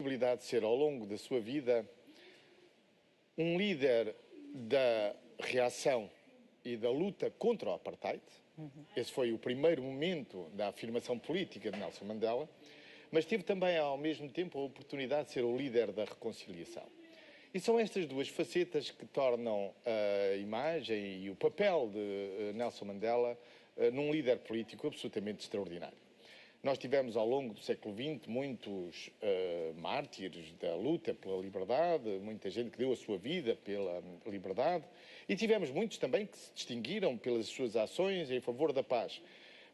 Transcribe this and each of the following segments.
possibilidade de ser, ao longo da sua vida, um líder da reação e da luta contra o apartheid. Esse foi o primeiro momento da afirmação política de Nelson Mandela, mas teve também, ao mesmo tempo, a oportunidade de ser o líder da reconciliação. E são estas duas facetas que tornam a imagem e o papel de Nelson Mandela num líder político absolutamente extraordinário. Nós tivemos, ao longo do século XX, muitos mártires da luta pela liberdade, muita gente que deu a sua vida pela liberdade, e tivemos muitos também que se distinguiram pelas suas ações em favor da paz.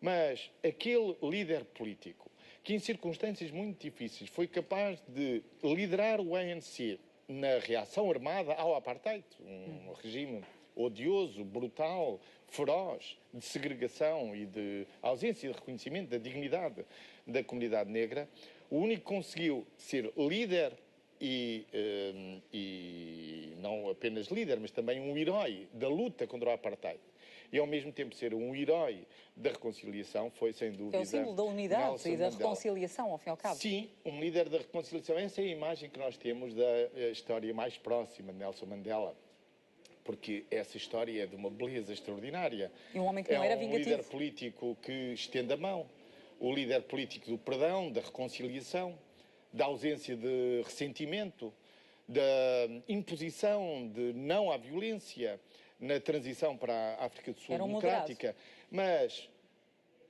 Mas aquele líder político que, em circunstâncias muito difíceis, foi capaz de liderar o ANC na reação armada ao apartheid, um regime odioso, brutal, feroz, de segregação e de ausência de reconhecimento da dignidade da comunidade negra, o único que conseguiu ser líder e não apenas líder, mas também um herói da luta contra o apartheid, e ao mesmo tempo ser um herói da reconciliação, foi sem dúvida... É o símbolo da unidade Nelson e da Mandela. Reconciliação, ao fim e ao cabo. Sim, um líder da reconciliação. Essa é a imagem que nós temos da história mais próxima de Nelson Mandela, porque essa história é de uma beleza extraordinária. E um homem que não era vingativo. É um líder político que estende a mão, o líder político do perdão, da reconciliação, da ausência de ressentimento, da imposição de não à violência na transição para a África do Sul democrática. Mas,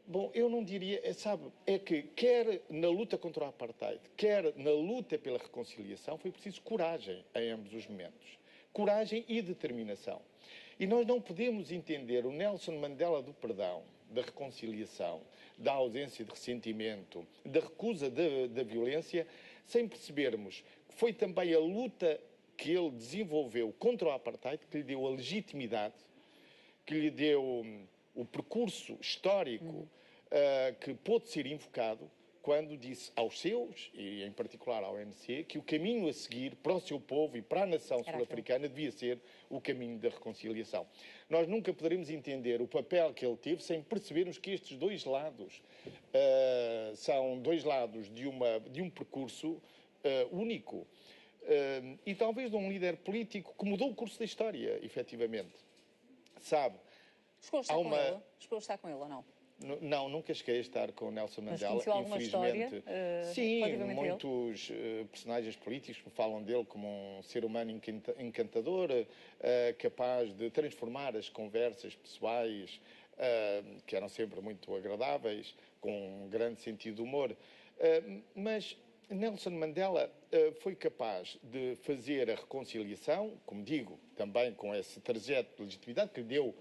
bom, eu não diria, sabe, é que quer na luta contra o apartheid, quer na luta pela reconciliação, foi preciso coragem em ambos os momentos. Coragem e determinação. E nós não podemos entender o Nelson Mandela do perdão, da reconciliação, da ausência de ressentimento, da recusa da violência, sem percebermos que foi também a luta que ele desenvolveu contra o apartheid que lhe deu a legitimidade, que lhe deu o percurso histórico que pôde ser invocado quando disse aos seus, e em particular ao ANC, que o caminho a seguir para o seu povo e para a nação sul-africana devia ser o caminho da reconciliação. Nós nunca poderemos entender o papel que ele teve sem percebermos que estes dois lados são dois lados de um percurso único. E talvez de um líder político que mudou o curso da história, efetivamente. Sabe? Chegou a estar com ele? Chegou a estar com ele ou não? Não, nunca cheguei a estar com o Nelson Mandela, mas alguma infelizmente. História, sim, muitos personagens políticos me falam dele como um ser humano encantador, capaz de transformar as conversas pessoais, que eram sempre muito agradáveis, com um grande sentido de humor. Mas Nelson Mandela foi capaz de fazer a reconciliação, como digo, também com esse trajeto de legitimidade que lhe deu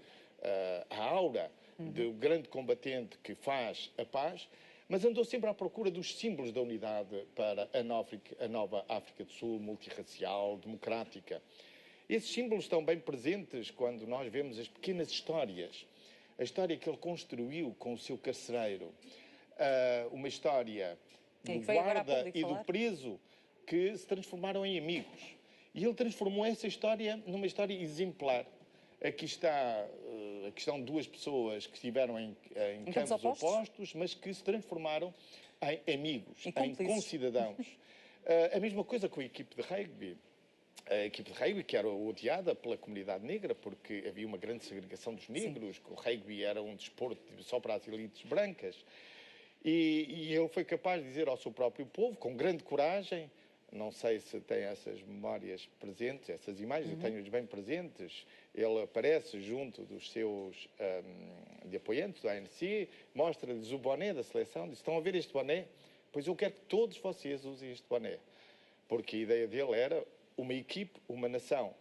a aura do grande combatente que faz a paz, mas andou sempre à procura dos símbolos da unidade para a nova África do Sul, multirracial, democrática. Esses símbolos estão bem presentes quando nós vemos as pequenas histórias. A história que ele construiu com o seu carcereiro, uma história do guarda e do preso que se transformaram em amigos. E ele transformou essa história numa história exemplar. Aqui estão duas pessoas que estiveram em campos opostos, mas que se transformaram em amigos, em concidadãos. A mesma coisa com a equipe de rugby. A equipe de rugby que era odiada pela comunidade negra porque havia uma grande segregação dos negros, que o rugby era um desporto só para as elites brancas. E ele foi capaz de dizer ao seu próprio povo, com grande coragem, não sei se tem essas memórias presentes, essas imagens, eu tenho-as bem presentes. Ele aparece junto dos seus de apoiantes do ANC, mostra-lhes o boné da seleção, diz: estão a ver este boné? Pois eu quero que todos vocês usem este boné. Porque a ideia dele era uma equipe, uma nação.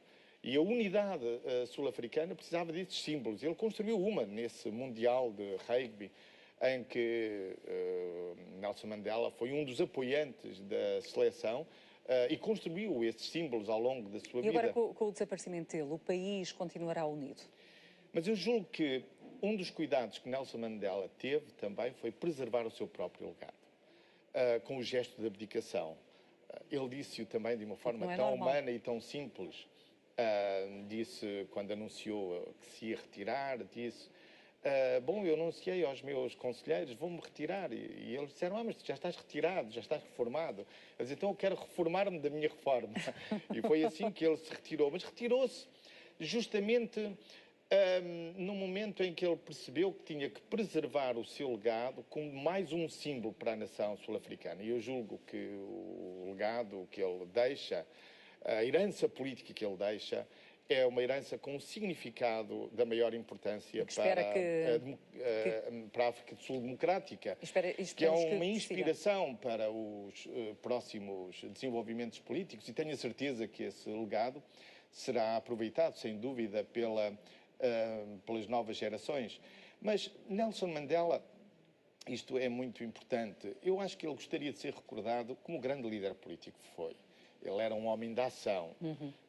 E a unidade sul-africana precisava desses símbolos. Ele construiu uma nesse Mundial de Rugby, em que Nelson Mandela foi um dos apoiantes da seleção e construiu esses símbolos ao longo da sua vida. E agora, com o desaparecimento dele, o país continuará unido? Mas eu julgo que um dos cuidados que Nelson Mandela teve também foi preservar o seu próprio legado, com o gesto de abdicação. Ele disse-o também de uma forma tão humana e tão simples. Disse, quando anunciou que se ia retirar, disse: bom, eu anunciei aos meus conselheiros, vou-me retirar. E eles disseram, mas tu já estás retirado, já estás reformado. Eu disse, então eu quero reformar-me da minha reforma. E foi assim que ele se retirou. Mas retirou-se justamente no momento em que ele percebeu que tinha que preservar o seu legado como mais um símbolo para a nação sul-africana. E eu julgo que o legado que ele deixa, a herança política que ele deixa, é uma herança com um significado da maior importância para a África do Sul democrática, que é uma inspiração para os próximos desenvolvimentos políticos, e tenho a certeza que esse legado será aproveitado, sem dúvida, pelas novas gerações. Mas Nelson Mandela, isto é muito importante, eu acho que ele gostaria de ser recordado como o grande líder político que foi. Ele era um homem de ação.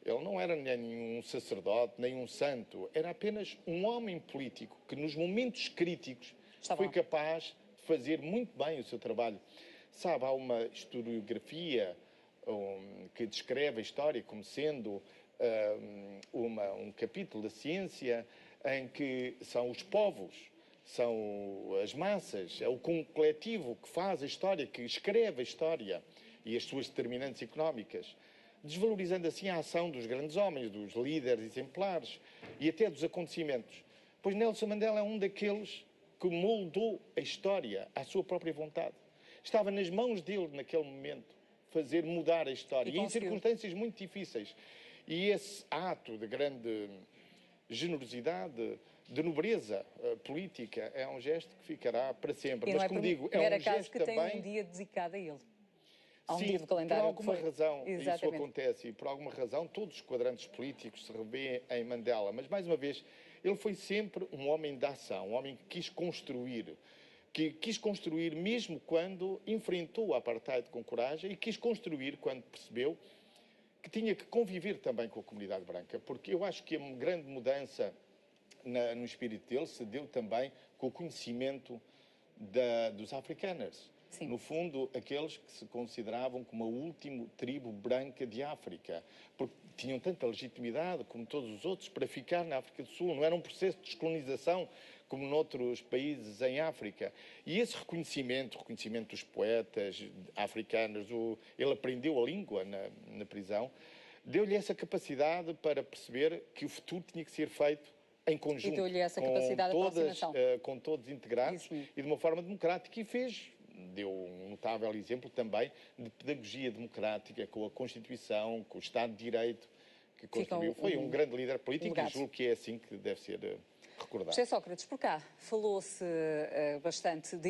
Ele não era nenhum sacerdote, nem um santo. Era apenas um homem político que, nos momentos críticos, foi capaz de fazer muito bem o seu trabalho. Sabe, há uma historiografia que descreve a história como sendo um capítulo da ciência em que são os povos, são as massas, é o coletivo que faz a história, que escreve a história e as suas determinantes económicas, desvalorizando assim a ação dos grandes homens, dos líderes exemplares e até dos acontecimentos. Pois Nelson Mandela é um daqueles que moldou a história à sua própria vontade. Estava nas mãos dele, naquele momento, fazer mudar a história, e em circunstâncias muito difíceis. E esse ato de grande generosidade, de nobreza política, é um gesto que ficará para sempre. Mas, como digo, é um gesto que também... tem um dia dedicado a ele. Sim, por alguma razão isso acontece, e por alguma razão todos os quadrantes políticos se revêem em Mandela, mas mais uma vez, ele foi sempre um homem de ação, um homem que quis construir mesmo quando enfrentou o apartheid com coragem, e quis construir quando percebeu que tinha que conviver também com a comunidade branca, porque eu acho que a grande mudança no espírito dele se deu também com o conhecimento dos afrikaners. Sim. No fundo, aqueles que se consideravam como a última tribo branca de África, porque tinham tanta legitimidade como todos os outros para ficar na África do Sul. Não era um processo de descolonização como noutros países em África. E esse reconhecimento dos poetas africanos, ele aprendeu a língua na prisão, deu-lhe essa capacidade para perceber que o futuro tinha que ser feito em conjunto, e deu-lhe essa capacidade de aproximação, com todos integrados e de uma forma democrática, e deu um notável exemplo também de pedagogia democrática com a Constituição, com o Estado de Direito que construiu. Foi um grande líder político e julgo que é assim que deve ser recordado. José Sócrates, por cá falou-se bastante de